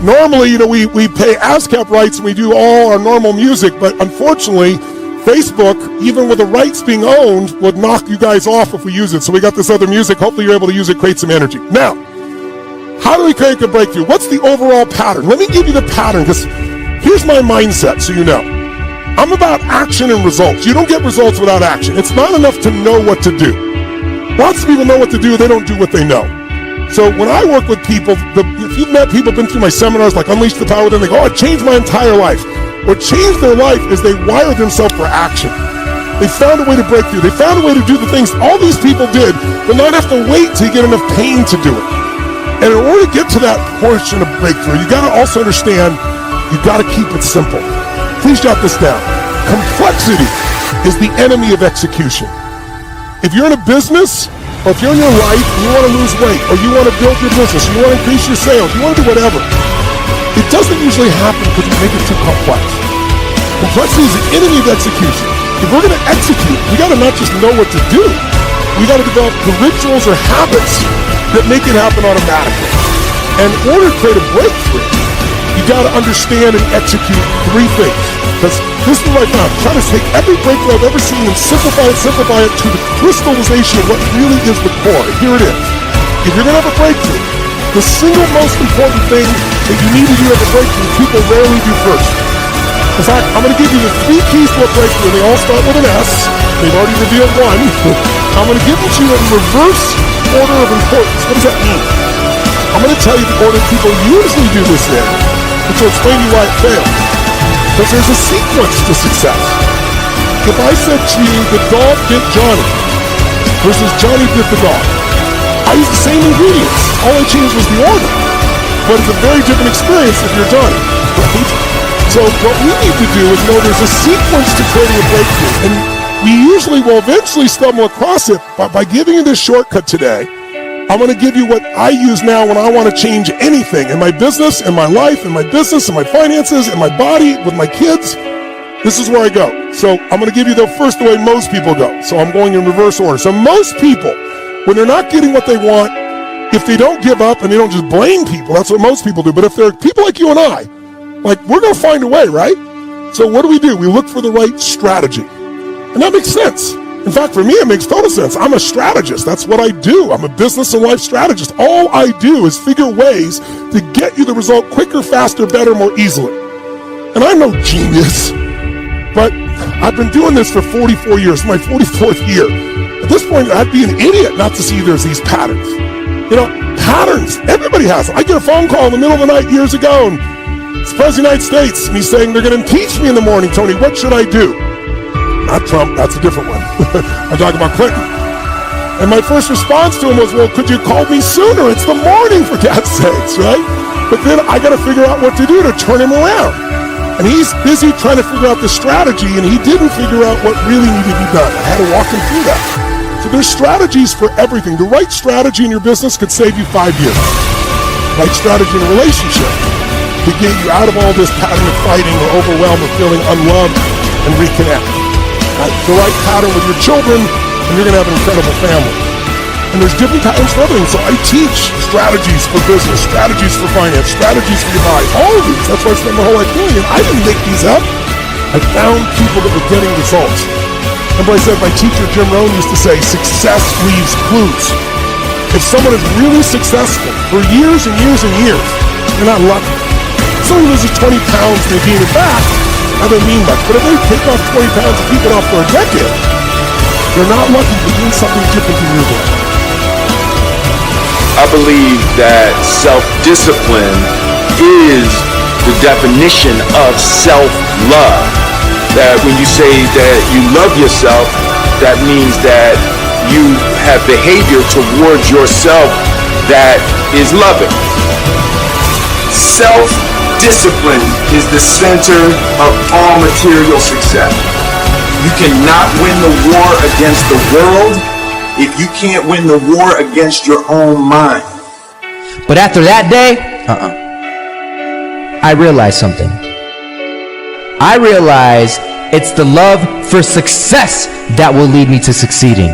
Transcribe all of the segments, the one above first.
normally, we pay ASCAP rights and we do all our normal music, but unfortunately, Facebook, even with the rights being owned, would knock you guys off if we use it. So we got this other music. Hopefully you're able to use it, create some energy. Now, how do we create a breakthrough? What's the overall pattern? Let me give you the pattern, because here's my mindset so you know. I'm about action and results. You don't get results without action. It's not enough to know what to do. Lots of people know what to do, they don't do what they know. So when I work with people, if you've met people, been through my seminars like Unleash the Power Within, they go, oh, it changed my entire life. What changed their life is they wired themselves for action. They found a way to break through. They found a way to do the things all these people did, but not have to wait till you get enough pain to do it. And in order to get to that portion of breakthrough, you got to also understand, you got to keep it simple. Please jot this down. Complexity is the enemy of execution. If you're in a business, or if you're in your life and you want to lose weight, or you want to build your business, you want to increase your sales, you want to do whatever, it doesn't usually happen because we make it too complex. Complexity is the enemy of execution. If we're going to execute, we got to not just know what to do, we got to develop the rituals or habits that make it happen automatically. And in order to create a breakthrough, you got to understand and execute three things. Because this is what I found. Trying to take every breakthrough I've ever seen and simplify it to the crystallization of what really is the core. And here it is. If you're going to have a breakthrough, the single most important thing that you need to do at a breakthrough, people rarely do first. In fact, I'm going to give you the 3 keys to a breakthrough. They all start with an S. They've already revealed one. I'm going to give them to you in reverse order of importance. What does that mean? I'm going to tell you the order people usually do this in, which will explain to you why it failed. Because there's a sequence to success. If I said to you, the dog bit Johnny versus Johnny bit the dog, I used the same ingredients. All I changed was the order. But it's a very different experience if you're Johnny, right? So what we need to do is know there's a sequence to creating a breakthrough. And we usually will eventually stumble across it, but by giving you this shortcut today, I'm going to give you what I use now when I want to change anything in my business, in my life, in my business, in my finances, in my body, with my kids. This is where I go. So I'm going to give you the first way most people go. So I'm going in reverse order. So most people, when they're not getting what they want, if they don't give up and they don't just blame people, that's what most people do. But if they're people like you and I, like, we're going to find a way, right? So what do? We look for the right strategy. And that makes sense. In fact, for me, it makes total sense. I'm a strategist. That's what I do. I'm a business and life strategist. All I do is figure ways to get you the result quicker, faster, better, more easily. And I'm no genius, but I've been doing this for 44 years, my 44th year. At this point, I'd be an idiot not to see there's these patterns. Patterns. Everybody has them. I get a phone call in the middle of the night years ago, and it's the President of the United States, and he's saying, they're going to impeach me in the morning, Tony. What should I do? Not Trump, that's a different one. I'm talking about Clinton. And my first response to him was, well, could you call me sooner? It's the morning, for God's sakes, right? But then I got to figure out what to do to turn him around. And he's busy trying to figure out the strategy, and he didn't figure out what really needed to be done. I had to walk him through that. So there's strategies for everything. The right strategy in your business could save you 5 years. Right strategy in a relationship to get you out of all this pattern of fighting or overwhelm or feeling unloved and reconnect. The right pattern with your children, and you're going to have an incredible family. And there's different patterns for everything. So I teach strategies for business, strategies for finance, strategies for your body, all of these. That's what I spent my whole life doing. And I didn't make these up. I found people that were getting results. Remember I said my teacher, Jim Rohn, used to say, success leaves clues. If someone is really successful for years and years and years, they're not lucky. If someone loses 20 pounds and they gain it back, I don't mean much, but if they take off 20 pounds and keep it off for a decade, they're not lucky to do something different than you're doing. I believe that self-discipline is the definition of self-love. That when you say that you love yourself, that means that you have behavior towards yourself that is loving. Self-discipline is the center of all material success. You cannot win the war against the world if you can't win the war against your own mind. But after that day, I realized something. I realized it's the love for success that will lead me to succeeding.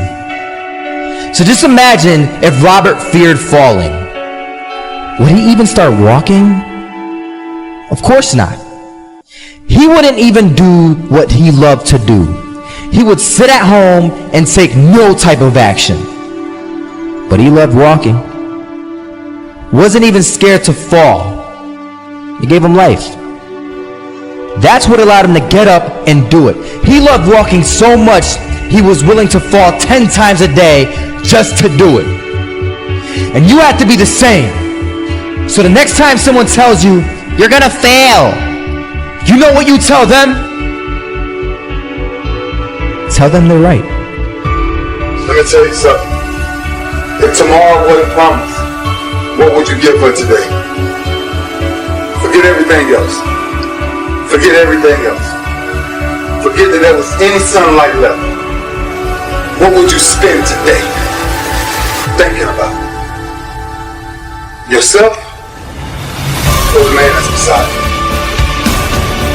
So just imagine if Robert feared falling. Would he even start walking? Of course not. He wouldn't even do what he loved to do. He would sit at home and take no type of action. But he loved walking. Wasn't even scared to fall. It gave him life. That's what allowed him to get up and do it. He loved walking so much, he was willing to fall 10 times a day just to do it. And you have to be the same. So the next time someone tells you, you're gonna fail, you know what you tell them? Tell them they're right. Let me tell you something. If tomorrow wasn't promised, what would you give her today? Forget everything else. Forget everything else. Forget that there was any sunlight left. What would you spend today thinking about? Yourself or the man that's beside you?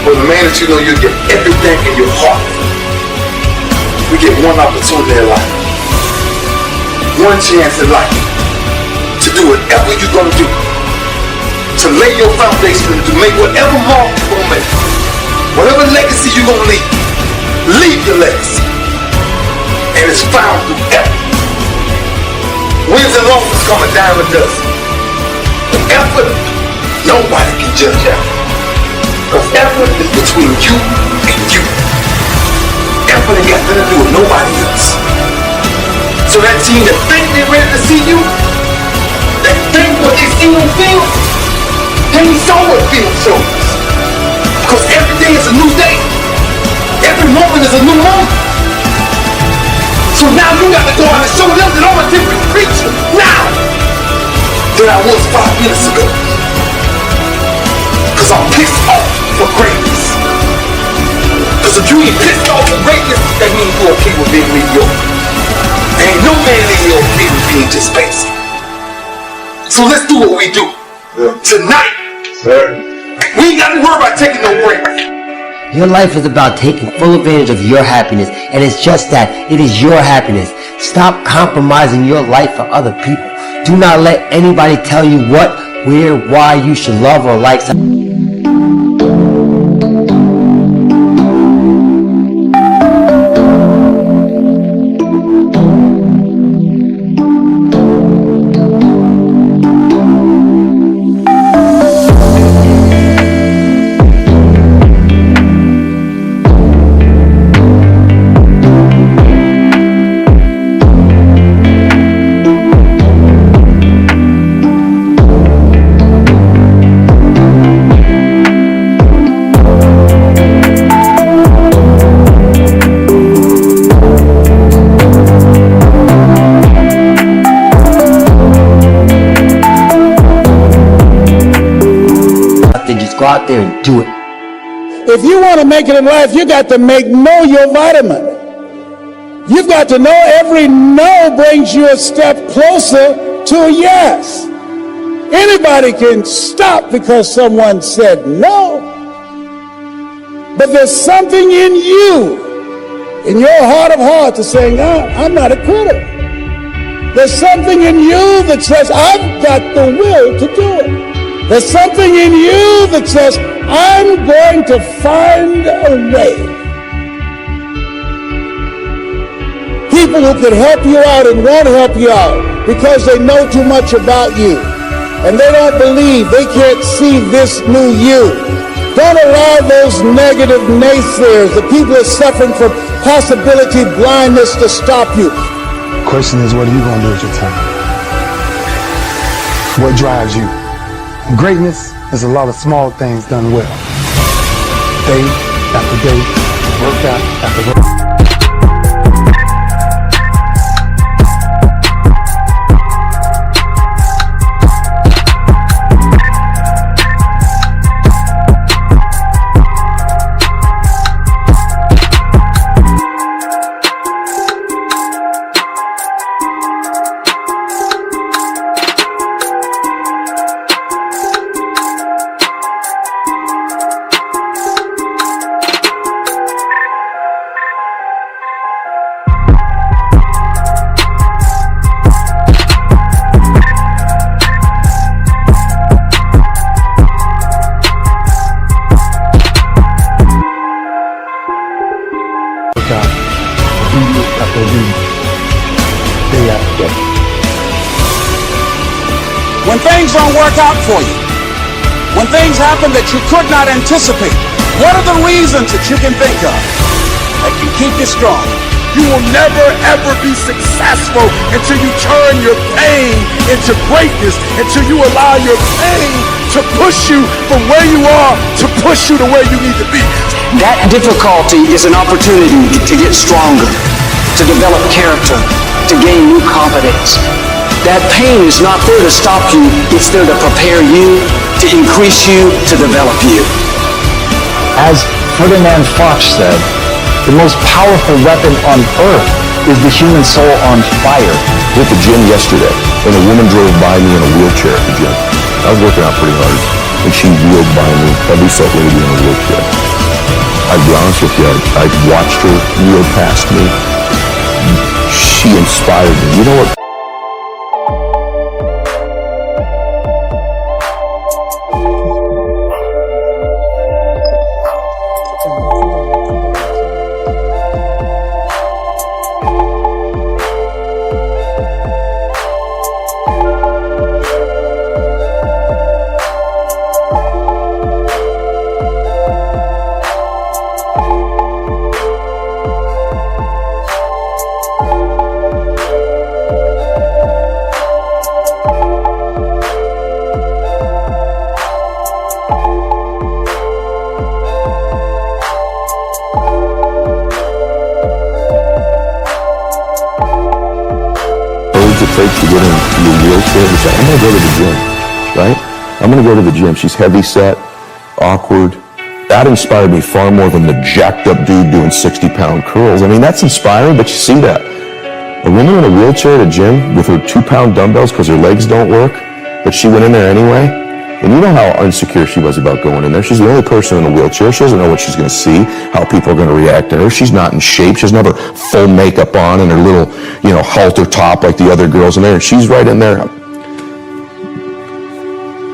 Or the man that you know you get everything in your heart. We get one opportunity in life. One chance in life to do whatever you're going to do. To lay your foundation and to make whatever mark you're going to make. Whatever legacy you're going to leave. Leave your legacy. And it's found through effort. Wins and losses come a dime a dozen. But effort, nobody can judge effort. Because effort is between you and you. Effort ain't got nothing to do with nobody else. So that team that think they're ready to see you, that think what they see on film, they ain't saw what film shows. Because every day is a new day. Every moment is a new moment. So now you got to go out and show them that I'm a different creature now than I was 5 minutes ago. Because I'm pissed off for greatness. Because if you ain't pissed off for greatness, that means you're okay with being mediocre. Ain't no man in here okay with being just basic. So let's do what we do. Tonight, we ain't got to worry about taking no breaks. Your life is about taking full advantage of your happiness, and it's just that. It is your happiness. Stop compromising your life for other people. Do not let anybody tell you what, where, why you should love or like something. Go out there and do it. If you want to make it in life, you got to know your vitamin. You've got to know every no brings you a step closer to a yes. Anybody can stop because someone said no. But there's something in you, in your heart of hearts, that's saying, I'm not a quitter. There's something in you that says, I've got the will to do it. There's something in you that says, I'm going to find a way. People who can help you out and won't help you out because they know too much about you. And they don't believe, they can't see this new you. Don't allow those negative naysayers, the people that are suffering from possibility blindness, to stop you. The question is, what are you going to do with your time? What drives you? Greatness is a lot of small things done well. Day after day, workout after workout. things don't work out for you, when things happen that you could not anticipate, what are the reasons that you can think of that can keep you strong? You will never ever be successful until you turn your pain into greatness, until you allow your pain to push you from where you are to push you to where you need to be. That difficulty is an opportunity to get stronger, to develop character, to gain new confidence. That pain is not there to stop you, it's there to prepare you, to increase you, to develop you. As Ferdinand Foch said, the most powerful weapon on earth is the human soul on fire. I was at the gym yesterday, and a woman drove by me in a wheelchair at the gym. I was working out pretty hard, and she wheeled by me, heavy set lady in a wheelchair. I'd be honest with you, I watched her wheel past me. She inspired me. You know what? It takes to get into your wheelchair to say, I'm going to go to the gym, right? I'm going to go to the gym. She's heavy set, awkward. That inspired me far more than the jacked up dude doing 60-pound curls. I mean, that's inspiring, but you see that. A woman in a wheelchair at a gym with her 2-pound dumbbells because her legs don't work, but she went in there anyway. And you know how insecure she was about going in there. She's the only person in a wheelchair. She doesn't know what she's going to see, how people are going to react to her. She's not in shape. She doesn't have her full makeup on and her little, halter top like the other girls in there. And she's right in there.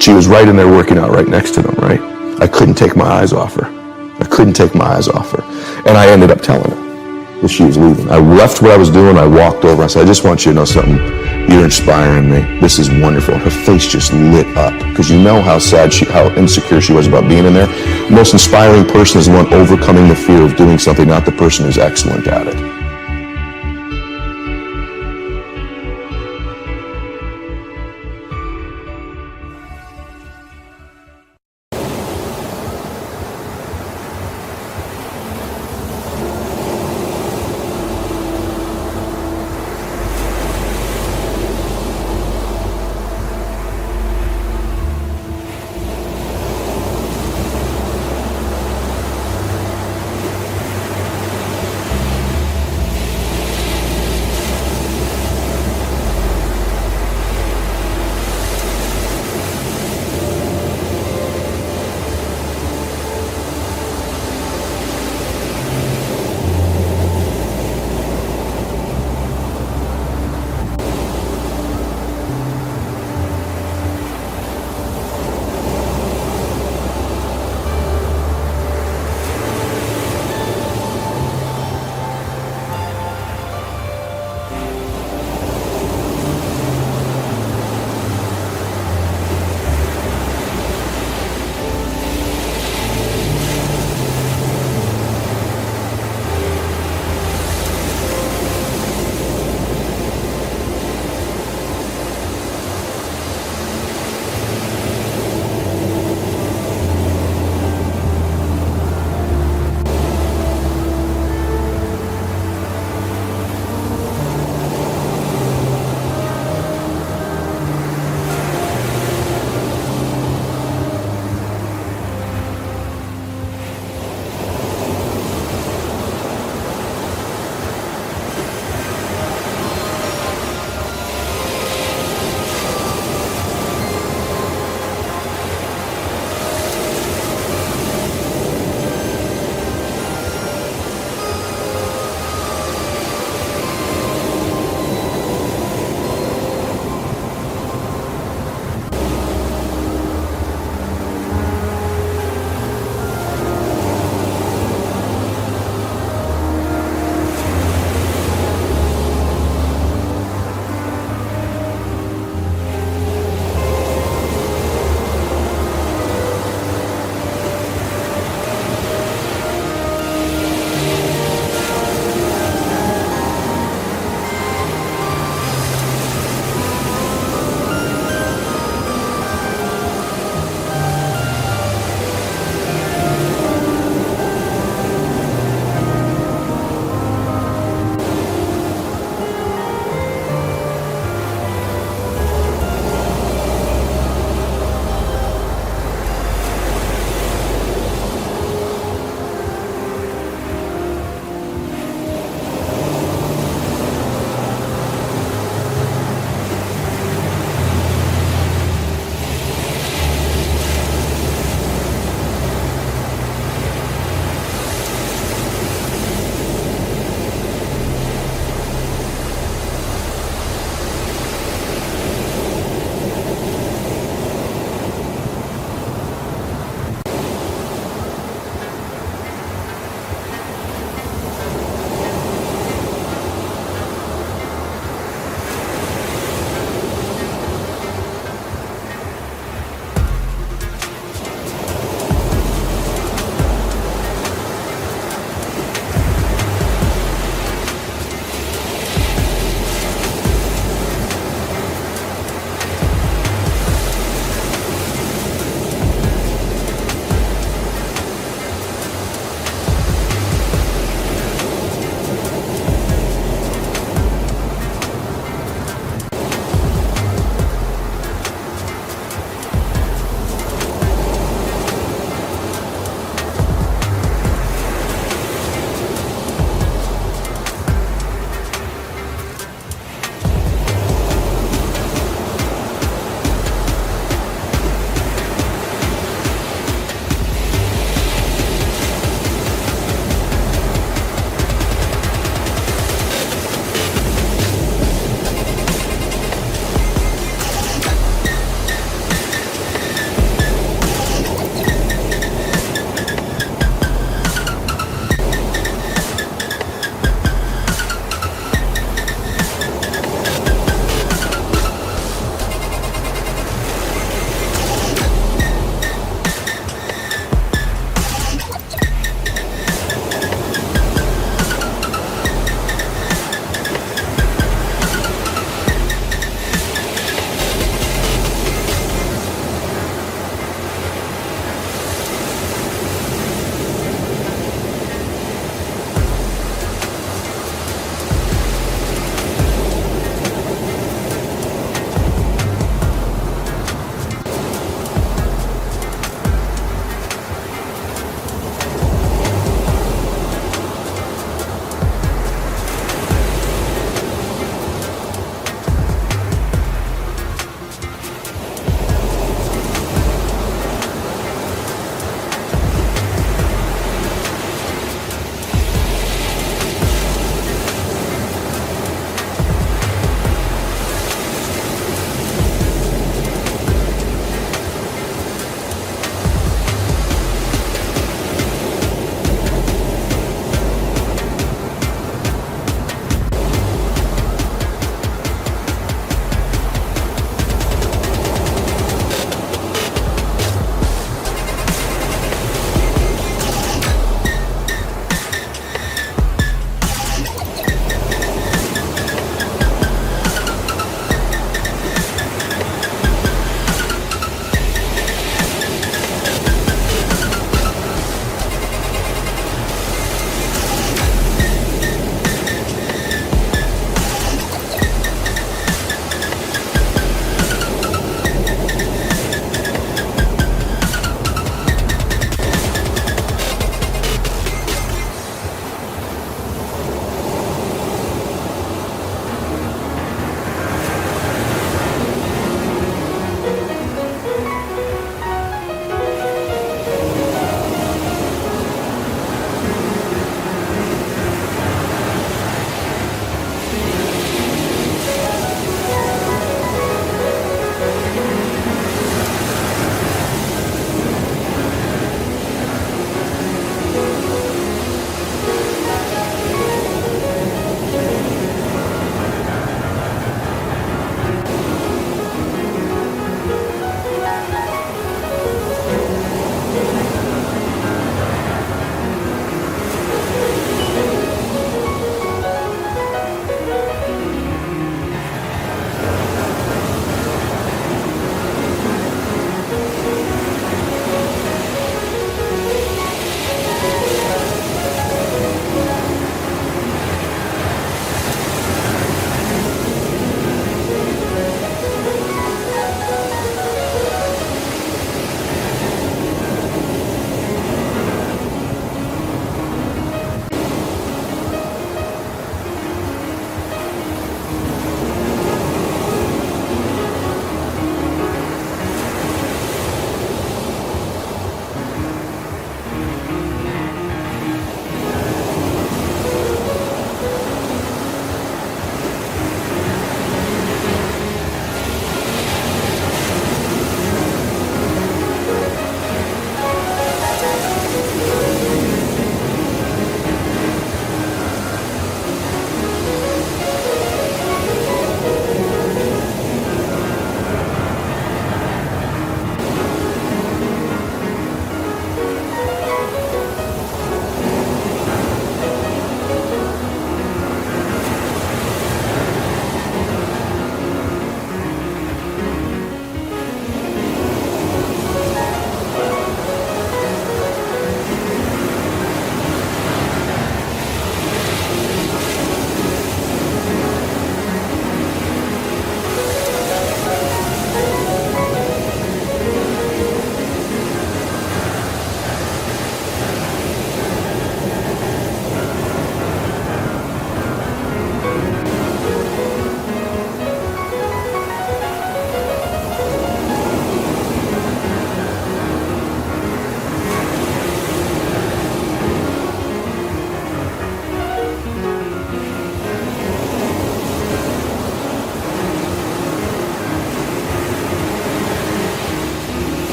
She was right in there working out right next to them, right? I couldn't take my eyes off her. And I ended up telling her that she was leaving. I left what I was doing. I walked over. I said, I just want you to know something. You're inspiring me. This is wonderful. Her face just lit up because you know how sad how insecure she was about being in there. The most inspiring person is the one overcoming the fear of doing something, not the person who's excellent at it.